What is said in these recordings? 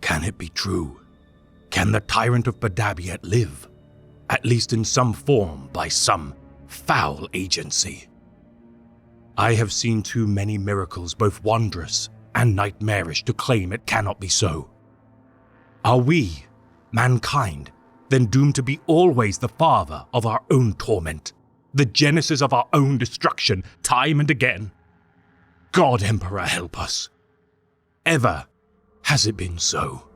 Can it be true? Can the tyrant of Badab yet live? At least in some form by some foul agency. I have seen too many miracles, both wondrous and nightmarish, to claim it cannot be so. Are we, mankind, then doomed to be always the father of our own torment, the genesis of our own destruction, time and again? God, Emperor, help us. Ever has it been so.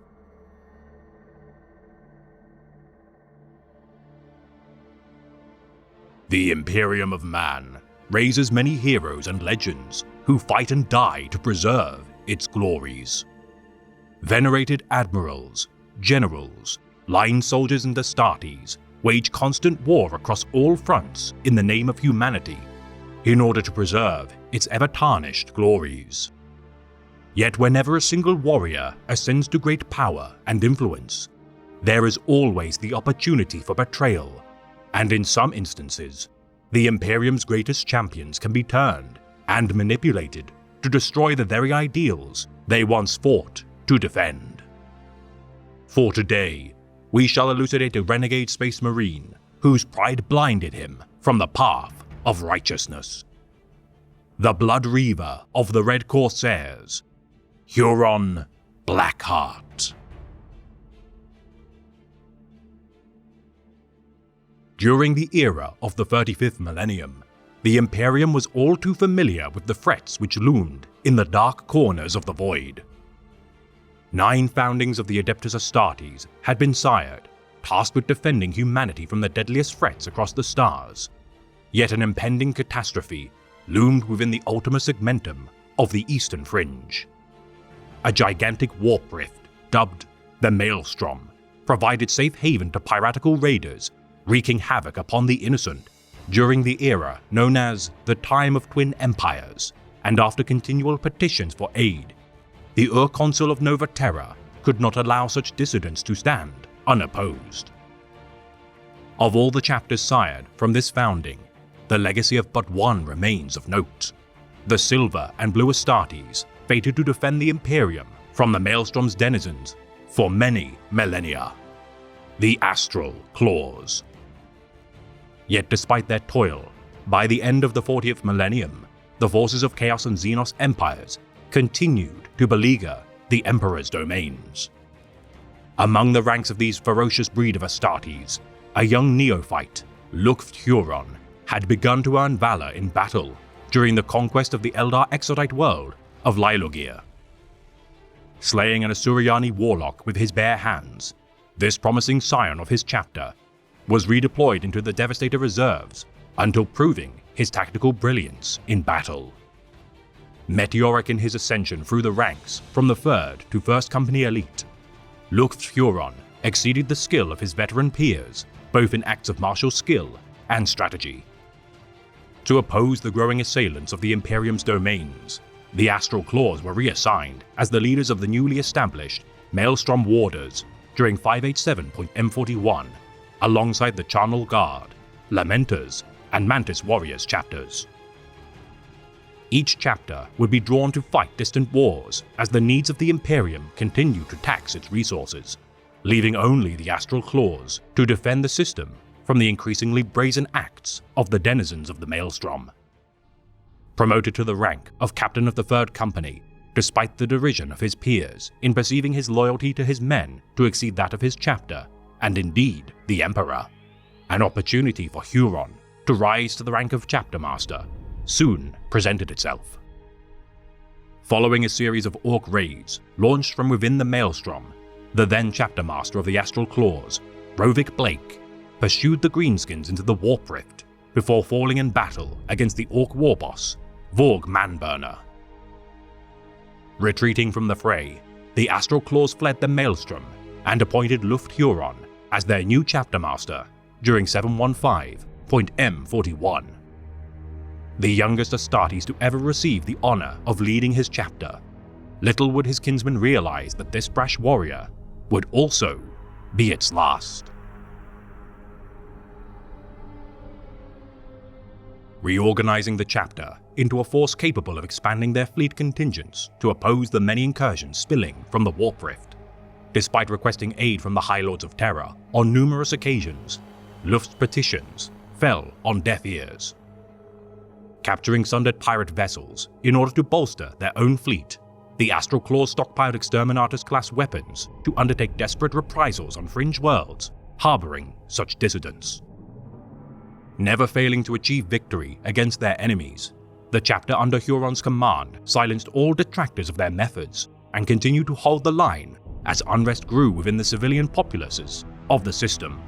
The Imperium of Man raises many heroes and legends who fight and die to preserve its glories. Venerated admirals, generals, line soldiers and Astartes wage constant war across all fronts in the name of humanity in order to preserve its ever-tarnished glories. Yet whenever a single warrior ascends to great power and influence, there is always the opportunity for betrayal, and in some instances, the Imperium's greatest champions can be turned and manipulated to destroy the very ideals they once fought to defend. For today, we shall elucidate a renegade space marine whose pride blinded him from the path of righteousness. The Blood Reaver of the Red Corsairs, Huron Blackheart. During the era of the 35th millennium, the Imperium was all too familiar with the threats which loomed in the dark corners of the void. 9 foundings of the Adeptus Astartes had been sired, tasked with defending humanity from the deadliest threats across the stars. Yet an impending catastrophe loomed within the Ultima Segmentum of the Eastern Fringe. A gigantic warp rift, dubbed the Maelstrom, provided safe haven to piratical raiders, wreaking havoc upon the innocent during the era known as the Time of Twin Empires, and after continual petitions for aid, the Ur-Consul of Nova Terra could not allow such dissidents to stand unopposed. Of all the chapters sired from this founding, the legacy of but one remains of note: the Silver and Blue Astartes, fated to defend the Imperium from the Maelstrom's denizens for many millennia. The Astral Claws. Yet despite their toil, by the end of the 40th millennium, the forces of Chaos and Xenos empires continued to beleaguer the Emperor's domains. Among the ranks of these ferocious breed of Astartes, a young neophyte, Lukt Huron, had begun to earn valor in battle during the conquest of the Eldar exodite world of Lilogir. Slaying an Asuriani warlock with his bare hands, this promising scion of his chapter was redeployed into the Devastator reserves until proving his tactical brilliance in battle. Meteoric in his ascension through the ranks from the 3rd to 1st Company Elite, Lukt Huron exceeded the skill of his veteran peers, both in acts of martial skill and strategy. To oppose the growing assailants of the Imperium's domains, the Astral Claws were reassigned as the leaders of the newly established Maelstrom Warders during 587.M41, alongside the Charnel Guard, Lamenters, and Mantis Warriors chapters. Each chapter would be drawn to fight distant wars as the needs of the Imperium continued to tax its resources, leaving only the Astral Claws to defend the system from the increasingly brazen acts of the denizens of the Maelstrom. Promoted to the rank of Captain of the 3rd Company, despite the derision of his peers in perceiving his loyalty to his men to exceed that of his chapter, and indeed the Emperor, an opportunity for Huron to rise to the rank of Chapter Master soon presented itself. Following a series of Orc raids launched from within the Maelstrom, the then Chapter Master of the Astral Claws, Rovik Blake, pursued the Greenskins into the Warp Rift before falling in battle against the Orc war boss, Vorg Manburner. Retreating from the fray, the Astral Claws fled the Maelstrom and appointed Lukt Huron as their new Chapter Master during 715.M41. The youngest Astartes to ever receive the honor of leading his chapter, little would his kinsman realize that this brash warrior would also be its last. Reorganizing the chapter into a force capable of expanding their fleet contingents to oppose the many incursions spilling from the Warp Rift, Despite requesting aid from the High Lords of Terra on numerous occasions, Luft's petitions fell on deaf ears. Capturing sundered pirate vessels in order to bolster their own fleet, the Astral Claws stockpiled Exterminatus-class weapons to undertake desperate reprisals on fringe worlds harboring such dissidents. Never failing to achieve victory against their enemies, the chapter under Huron's command silenced all detractors of their methods and continued to hold the line as unrest grew within the civilian populaces of the system.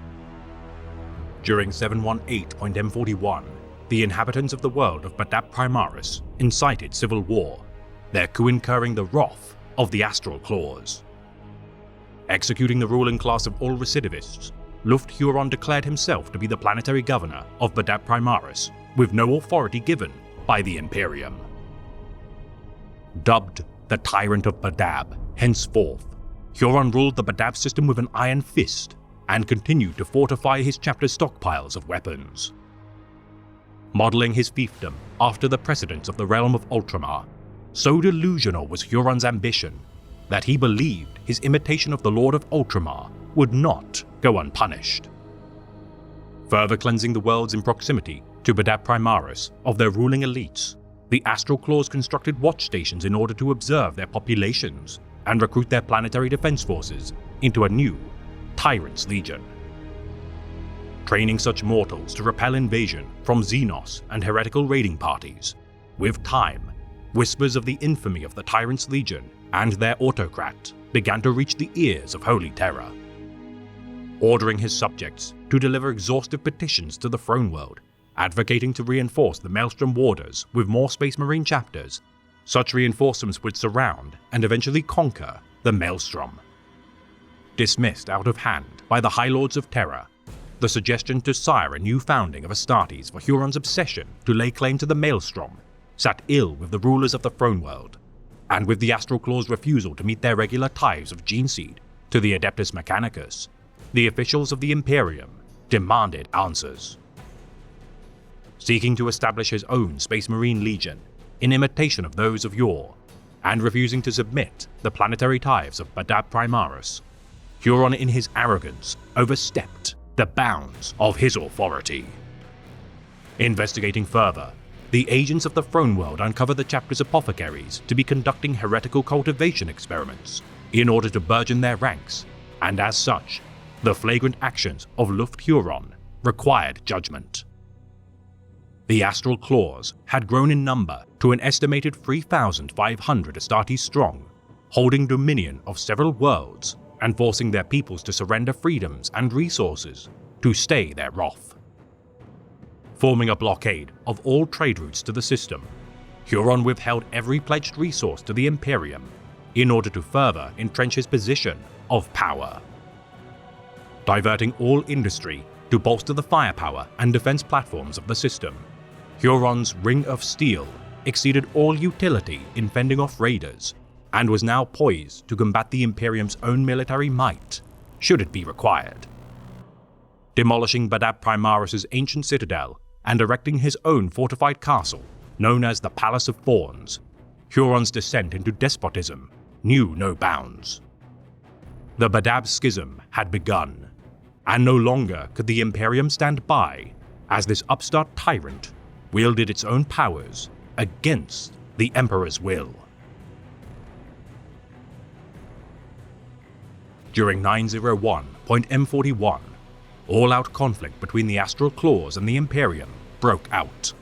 During 718.M41, the inhabitants of the world of Badab Primaris incited civil war, their coup incurring the wrath of the Astral Claws. Executing the ruling class of all recidivists, Luft Huron declared himself to be the planetary governor of Badab Primaris, with no authority given by the Imperium. Dubbed the Tyrant of Badab, henceforth, Huron ruled the Badab system with an iron fist and continued to fortify his chapter's stockpiles of weapons. Modeling his fiefdom after the precedents of the realm of Ultramar, so delusional was Huron's ambition that he believed his imitation of the Lord of Ultramar would not go unpunished. Further cleansing the worlds in proximity to Badab Primaris of their ruling elites, the Astral Claws constructed watch stations in order to observe their populations and recruit their planetary defense forces into a new Tyrant's Legion. Training such mortals to repel invasion from Xenos and heretical raiding parties, with time, whispers of the infamy of the Tyrant's Legion and their autocrat began to reach the ears of Holy Terra. Ordering his subjects to deliver exhaustive petitions to the Throne World, advocating to reinforce the Maelstrom Warders with more Space Marine chapters, such reinforcements would surround and eventually conquer the Maelstrom. Dismissed out of hand by the High Lords of Terra, the suggestion to sire a new founding of Astartes for Huron's obsession to lay claim to the Maelstrom sat ill with the rulers of the Throne World, and with the Astral Claws' refusal to meet their regular tithes of Geneseed to the Adeptus Mechanicus, the officials of the Imperium demanded answers. Seeking to establish his own Space Marine Legion in imitation of those of yore, and refusing to submit the planetary tithes of Badab Primaris, Huron in his arrogance overstepped the bounds of his authority. Investigating further, the agents of the Throne World uncover the chapter's apothecaries to be conducting heretical cultivation experiments in order to burgeon their ranks, and as such, the flagrant actions of Luft Huron required judgment. The Astral Claws had grown in number to an estimated 3,500 Astartes strong, holding dominion of several worlds and forcing their peoples to surrender freedoms and resources to stay their wrath. Forming a blockade of all trade routes to the system, Huron withheld every pledged resource to the Imperium in order to further entrench his position of power. Diverting all industry to bolster the firepower and defense platforms of the system, Huron's Ring of Steel exceeded all utility in fending off raiders, and was now poised to combat the Imperium's own military might, should it be required. Demolishing Badab Primaris' ancient citadel and erecting his own fortified castle, known as the Palace of Thorns, Huron's descent into despotism knew no bounds. The Badab Schism had begun, and no longer could the Imperium stand by as this upstart tyrant wielded its own powers against the Emperor's will. During 901.M41, all-out conflict between the Astral Claws and the Imperium broke out.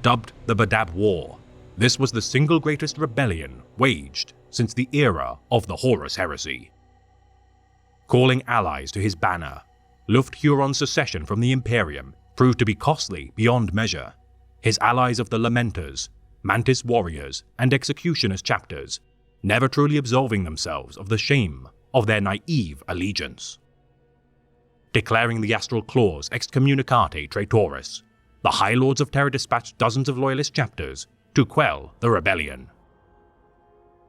Dubbed the Badab War, this was the single greatest rebellion waged since the era of the Horus Heresy. Calling allies to his banner, Luft Huron's secession from the Imperium proved to be costly beyond measure. His allies of the Lamenters, Mantis Warriors, and Executioners chapters never truly absolving themselves of the shame of their naive allegiance. Declaring the Astral Claws excommunicate traitoris, the High Lords of Terra dispatched dozens of loyalist chapters to quell the rebellion.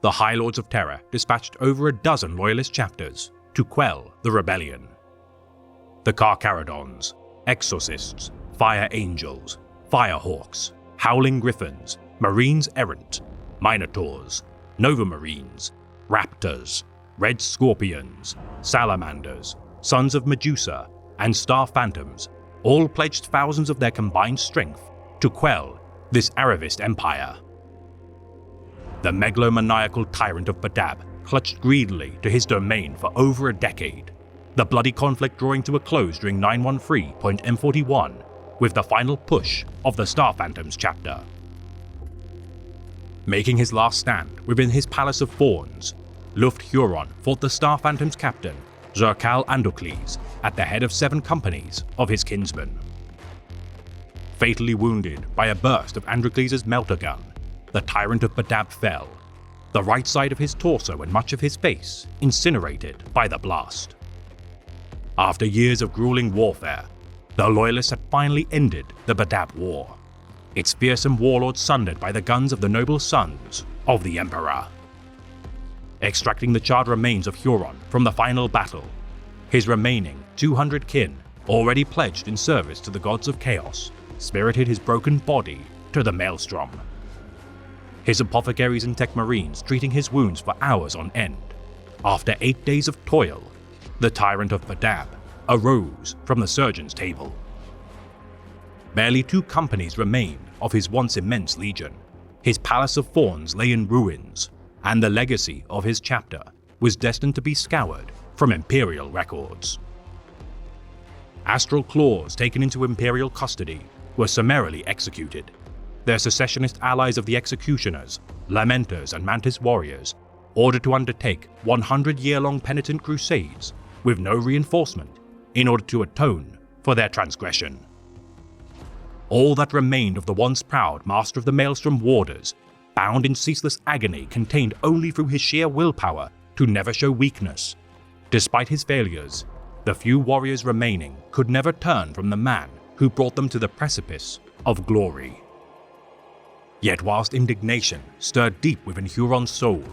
The High Lords of Terra dispatched over a dozen loyalist chapters to quell the rebellion. The Carcharodons, Exorcists, Fire Angels, Firehawks, Howling Griffins, Marines Errant, Minotaurs, Nova Marines, Raptors, red scorpions, salamanders, sons of Medusa, and star phantoms all pledged thousands of their combined strength to quell this Aravist empire. The megalomaniacal tyrant of Badab clutched greedily to his domain for over a decade, the bloody conflict drawing to a close during 913.M41 with the final push of the Star Phantoms chapter. Making his last stand within his Palace of Thorns, Luft Huron fought the Star Phantoms captain, Zerkal Andocles, at the head of 7 companies of his kinsmen. Fatally wounded by a burst of Androcles' melter gun, the tyrant of Badab fell, the right side of his torso and much of his face incinerated by the blast. After years of grueling warfare, the Loyalists had finally ended the Badab War, its fearsome warlords sundered by the guns of the noble sons of the Emperor. Extracting the charred remains of Huron from the final battle, his remaining 200 kin, already pledged in service to the gods of chaos, spirited his broken body to the Maelstrom. His apothecaries and tech marines treating his wounds for hours on end. After 8 days of toil, the tyrant of Badab arose from the surgeon's table. Barely 2 companies remained of his once immense legion. His Palace of Thorns lay in ruins, and the legacy of his chapter was destined to be scoured from Imperial records. Astral Claws taken into Imperial custody were summarily executed. Their secessionist allies of the Executioners, Lamenters and Mantis warriors, ordered to undertake 100-year-long penitent crusades with no reinforcement in order to atone for their transgression. All that remained of the once proud Master of the Maelstrom Warders, bound in ceaseless agony contained only through his sheer willpower to never show weakness. Despite his failures, the few warriors remaining could never turn from the man who brought them to the precipice of glory. Yet whilst indignation stirred deep within Huron's soul,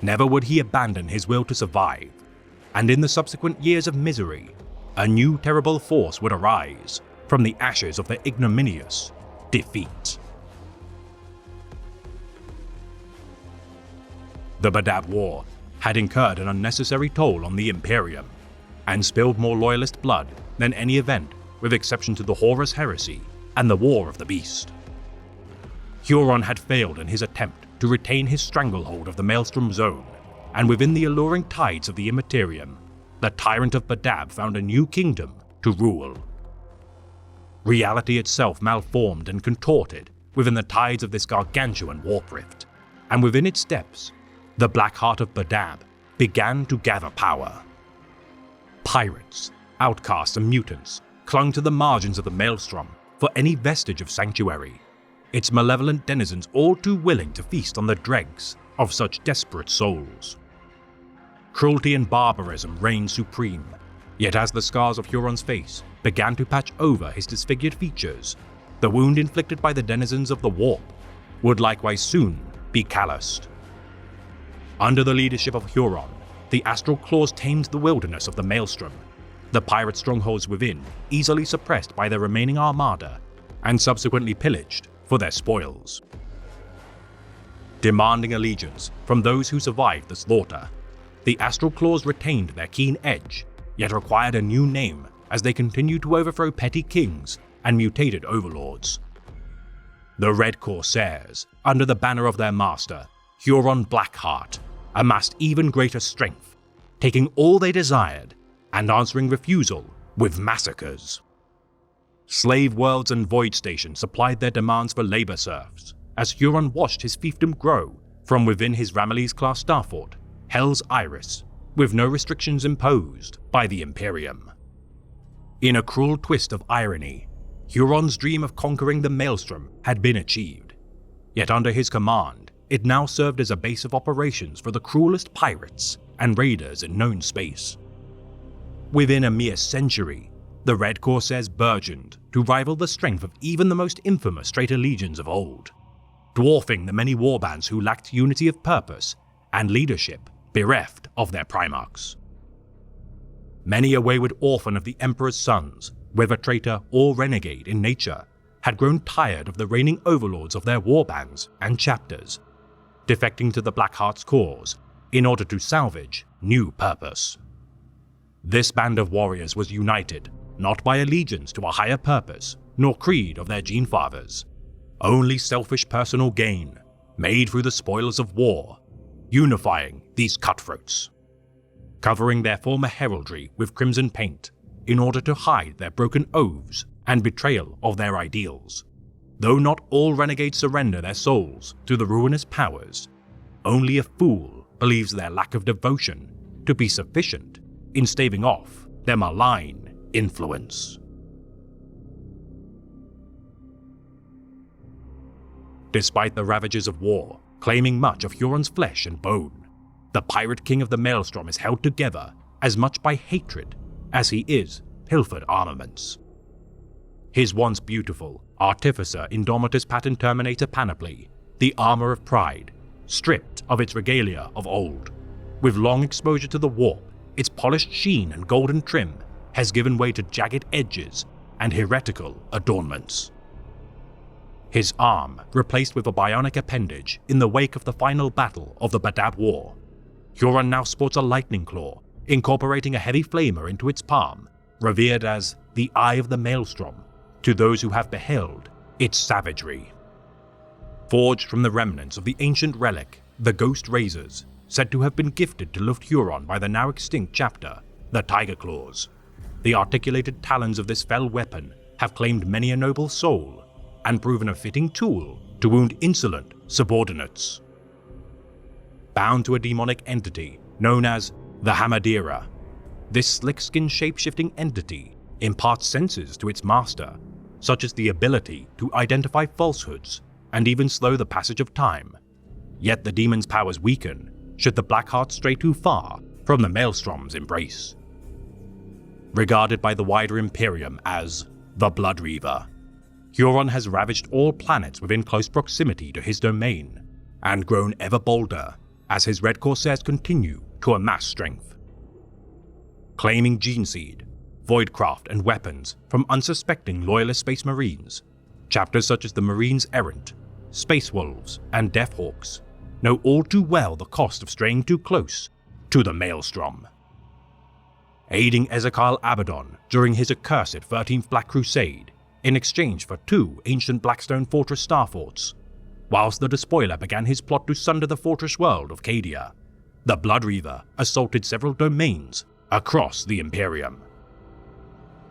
never would he abandon his will to survive, and in the subsequent years of misery, a new terrible force would arise from the ashes of their ignominious defeat. The Badab War had incurred an unnecessary toll on the Imperium, and spilled more Loyalist blood than any event with exception to the Horus Heresy and the War of the Beast. Huron had failed in his attempt to retain his stranglehold of the Maelstrom Zone, and within the alluring tides of the Immaterium, the tyrant of Badab found a new kingdom to rule. Reality itself malformed and contorted within the tides of this gargantuan warp rift, and within its depths, the black heart of Badab began to gather power. Pirates, outcasts and mutants clung to the margins of the Maelstrom for any vestige of sanctuary, its malevolent denizens all too willing to feast on the dregs of such desperate souls. Cruelty and barbarism reigned supreme, yet as the scars of Huron's face began to patch over his disfigured features, the wound inflicted by the denizens of the warp would likewise soon be calloused. Under the leadership of Huron, the Astral Claws tamed the wilderness of the Maelstrom, the pirate strongholds within easily suppressed by their remaining armada, and subsequently pillaged for their spoils. Demanding allegiance from those who survived the slaughter, the Astral Claws retained their keen edge, yet required a new name as they continued to overthrow petty kings and mutated overlords. The Red Corsairs, under the banner of their master, Huron Blackheart, amassed even greater strength, taking all they desired and answering refusal with massacres. Slave worlds and void stations supplied their demands for labor serfs, as Huron watched his fiefdom grow from within his Ramillies-class starfort, Hell's Iris, with no restrictions imposed by the Imperium. In a cruel twist of irony, Huron's dream of conquering the Maelstrom had been achieved, yet under his command, it now served as a base of operations for the cruelest pirates and raiders in known space. Within a mere century, the Red Corsairs burgeoned to rival the strength of even the most infamous traitor legions of old, dwarfing the many warbands who lacked unity of purpose and leadership bereft of their primarchs. Many a wayward orphan of the Emperor's sons, whether traitor or renegade in nature, had grown tired of the reigning overlords of their warbands and chapters, defecting to the Blackheart's cause in order to salvage new purpose. This band of warriors was united not by allegiance to a higher purpose nor creed of their gene fathers, only selfish personal gain made through the spoils of war, unifying these cutthroats, covering their former heraldry with crimson paint in order to hide their broken oaths and betrayal of their ideals. Though not all renegades surrender their souls to the ruinous powers, only a fool believes their lack of devotion to be sufficient in staving off their malign influence. Despite the ravages of war claiming much of Huron's flesh and bone, the Pirate King of the Maelstrom is held together as much by hatred as he is pilfered armaments. His once beautiful Artificer Indomitus Patent Terminator panoply, the armor of pride, stripped of its regalia of old, with long exposure to the warp, its polished sheen and golden trim has given way to jagged edges and heretical adornments. His arm replaced with a bionic appendage in the wake of the final battle of the Badab War, Huron now sports a lightning claw, incorporating a heavy flamer into its palm, revered as the Eye of the Maelstrom to those who have beheld its savagery. Forged from the remnants of the ancient relic, the Ghost Razors, said to have been gifted to Luft Huron by the now extinct chapter, the Tiger Claws. The articulated talons of this fell weapon have claimed many a noble soul and proven a fitting tool to wound insolent subordinates. Bound to a demonic entity known as the Hamadira, this slick-skinned shape-shifting entity imparts senses to its master, such as the ability to identify falsehoods and even slow the passage of time. Yet the demon's powers weaken should the Blackheart stray too far from the Maelstrom's embrace. Regarded by the wider Imperium as the Bloodreaver, Huron has ravaged all planets within close proximity to his domain, and grown ever bolder as his Red Corsairs continue to amass strength. Claiming gene seed, voidcraft and weapons from unsuspecting loyalist space marines, chapters such as the Marines Errant, Space Wolves, and Deathhawks know all too well the cost of straying too close to the Maelstrom. Aiding Ezekyle Abaddon during his accursed 13th Black Crusade in exchange for 2 ancient Blackstone Fortress starforts, whilst the Despoiler began his plot to sunder the fortress world of Cadia, the Bloodreaver assaulted several domains across the Imperium.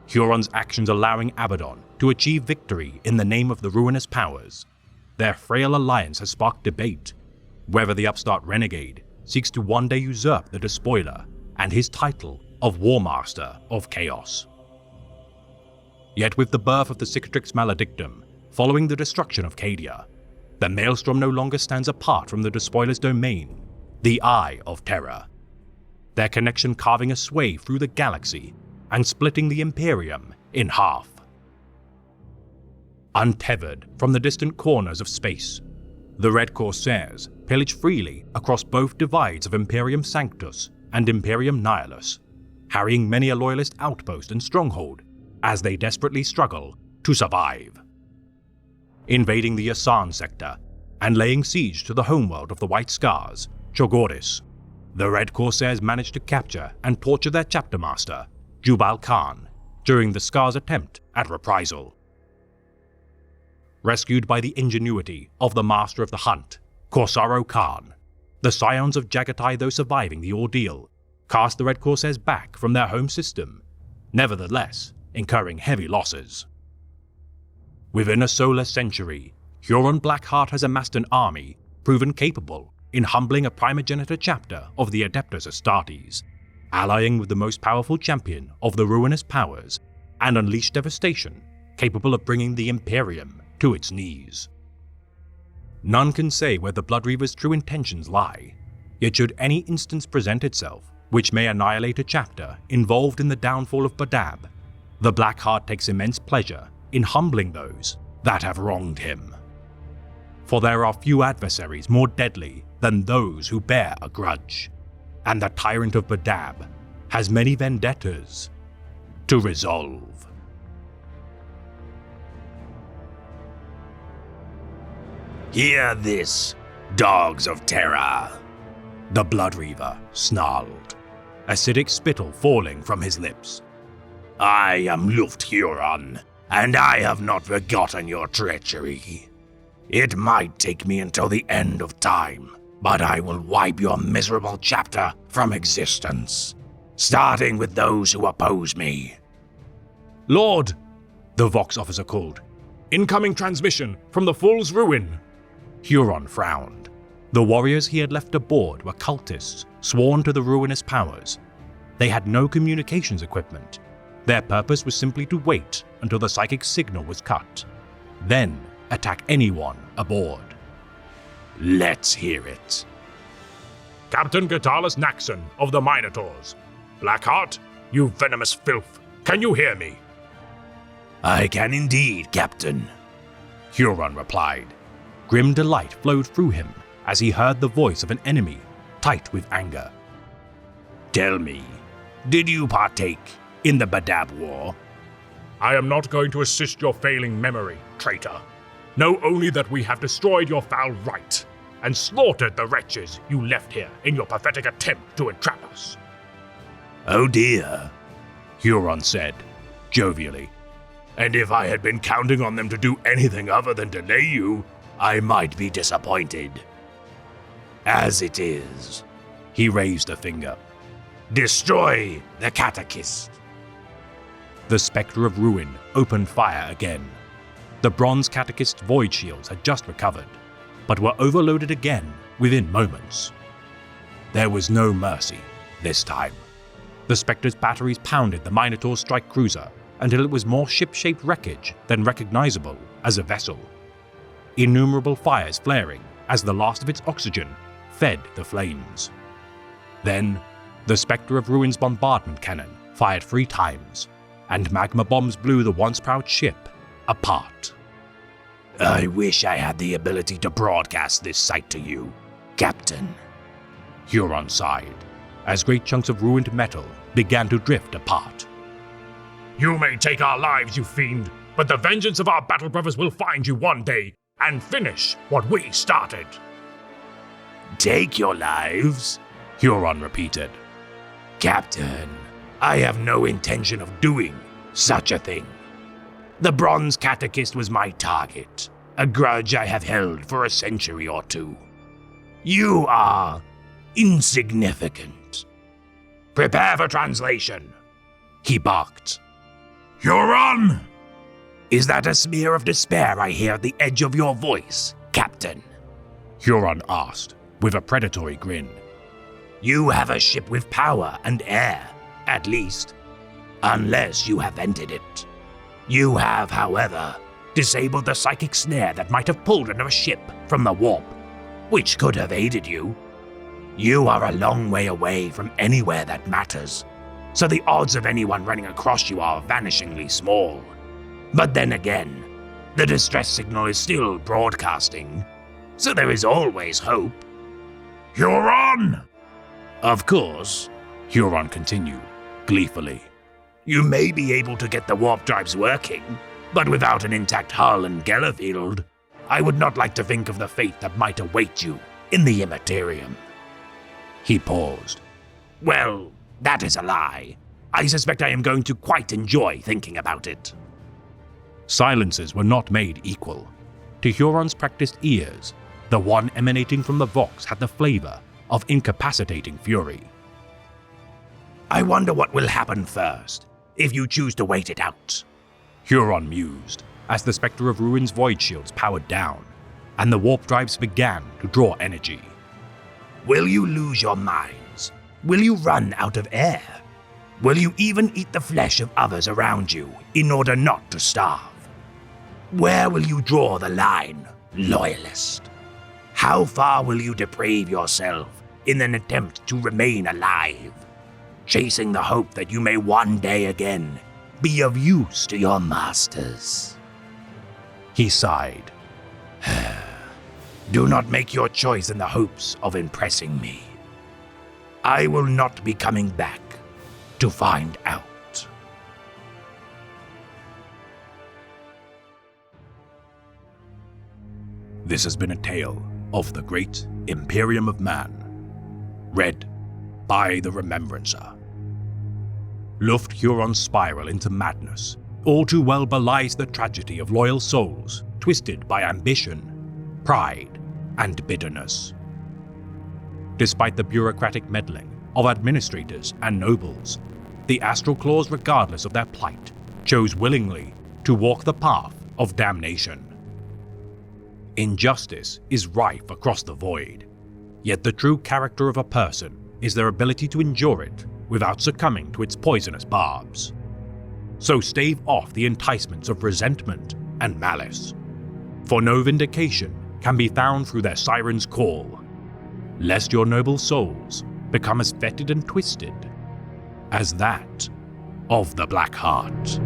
Huron's actions allowing Abaddon to achieve victory in the name of the ruinous powers, their frail alliance has sparked debate whether the upstart renegade seeks to one day usurp the Despoiler and his title of War Master of Chaos. Yet with the birth of the Cicatrix Maledictum following the destruction of Cadia, the Maelstrom no longer stands apart from the Despoiler's domain, the Eye of Terror, their connection carving a sway through the galaxy and splitting the Imperium in half. Untethered from the distant corners of space, the Red Corsairs pillage freely across both divides of Imperium Sanctus and Imperium Nihilus, harrying many a loyalist outpost and stronghold as they desperately struggle to survive. Invading the Yasan sector and laying siege to the homeworld of the White Scars, Chogoris, the Red Corsairs managed to capture and torture their chapter master, Jubal Khan, during the Scars' attempt at reprisal. Rescued by the ingenuity of the Master of the Hunt, Korsaro Khan, the scions of Jagatai, though surviving the ordeal, cast the Red Corsairs back from their home system, nevertheless incurring heavy losses. Within a solar century, Huron Blackheart has amassed an army proven capable in humbling a primogenitor chapter of the Adeptus Astartes, allying with the most powerful champion of the ruinous powers, and unleashed devastation capable of bringing the Imperium to its knees. None can say where the Bloodreaver's true intentions lie, yet should any instance present itself which may annihilate a chapter involved in the downfall of Badab, the Blackheart takes immense pleasure in humbling those that have wronged him. For there are few adversaries more deadly than those who bear a grudge, and the Tyrant of Badab has many vendettas to resolve. Hear this, dogs of terror. The Blood Reaver snarled, acidic spittle falling from his lips. I am Luft Huron, and I have not forgotten your treachery. It might take me until the end of time, but I will wipe your miserable chapter from existence, starting with those who oppose me. Lord, the Vox officer called. Incoming transmission from the Fool's Ruin. Huron frowned. The warriors he had left aboard were cultists sworn to the ruinous powers. They had no communications equipment. Their purpose was simply to wait until the psychic signal was cut, then attack anyone aboard. Let's hear it. Captain Catullus Naxxon of the Minotaurs. Blackheart, you venomous filth, can you hear me? I can indeed, Captain, Huron replied. Grim delight flowed through him as he heard the voice of an enemy, tight with anger. Tell me, did you partake in the Badab War? I am not going to assist your failing memory, traitor. Know only that we have destroyed your foul right and slaughtered the wretches you left here in your pathetic attempt to entrap us. Oh dear, Huron said, jovially. And if I had been counting on them to do anything other than delay you, I might be disappointed. As it is, he raised a finger. Destroy the catechist. The Spectre of Ruin opened fire again. The bronze catechist's void shields had just recovered, but were overloaded again within moments. There was no mercy this time. The Spectre's batteries pounded the Minotaur's strike cruiser until it was more ship-shaped wreckage than recognizable as a vessel. Innumerable fires flaring as the last of its oxygen fed the flames. Then, the Spectre of Ruin's bombardment cannon fired 3 times, and magma bombs blew the once proud ship apart. I wish I had the ability to broadcast this sight to you, Captain. Huron sighed, as great chunks of ruined metal began to drift apart. You may take our lives, you fiend, but the vengeance of our battle brothers will find you one day and finish what we started. Take your lives? Huron repeated. Captain, I have no intention of doing such a thing. The Bronze Catechist was my target, a grudge I have held for a century or two. You are insignificant. Prepare for translation, he barked. Huron! Is that a smear of despair I hear at the edge of your voice, Captain? Huron asked, with a predatory grin. You have a ship with power and air, at least. Unless you have entered it. You have, however, disabled the psychic snare that might have pulled another ship from the warp, which could have aided you. You are a long way away from anywhere that matters, so the odds of anyone running across you are vanishingly small. But then again, the distress signal is still broadcasting, so there is always hope. Huron! Of course, Huron continued, gleefully. You may be able to get the warp drives working, but without an intact hull and Gellerfield, I would not like to think of the fate that might await you in the Immaterium. He paused. Well, that is a lie. I suspect I am going to quite enjoy thinking about it. Silences were not made equal. To Huron's practiced ears, the one emanating from the Vox had the flavor of incapacitating fury. I wonder what will happen first, if you choose to wait it out, Huron mused, as the Spectre of Ruin's void shields powered down, and the warp drives began to draw energy. Will you lose your minds? Will you run out of air? Will you even eat the flesh of others around you in order not to starve? Where will you draw the line, loyalist? How far will you deprave yourself in an attempt to remain alive, chasing the hope that you may one day again be of use to your masters? He sighed. Do not make your choice in the hopes of impressing me. I will not be coming back to find out. This has been a tale of the Great Imperium of Man. read by the Remembrancer. Luft-Huron's spiral into madness all too well belies the tragedy of loyal souls twisted by ambition, pride, and bitterness. Despite the bureaucratic meddling of administrators and nobles, the Astral Claws, regardless of their plight, chose willingly to walk the path of damnation. Injustice is rife across the void, yet the true character of a person is their ability to endure it without succumbing to its poisonous barbs. So stave off the enticements of resentment and malice, for no vindication can be found through their siren's call, lest your noble souls become as fetid and twisted as that of the Black Heart.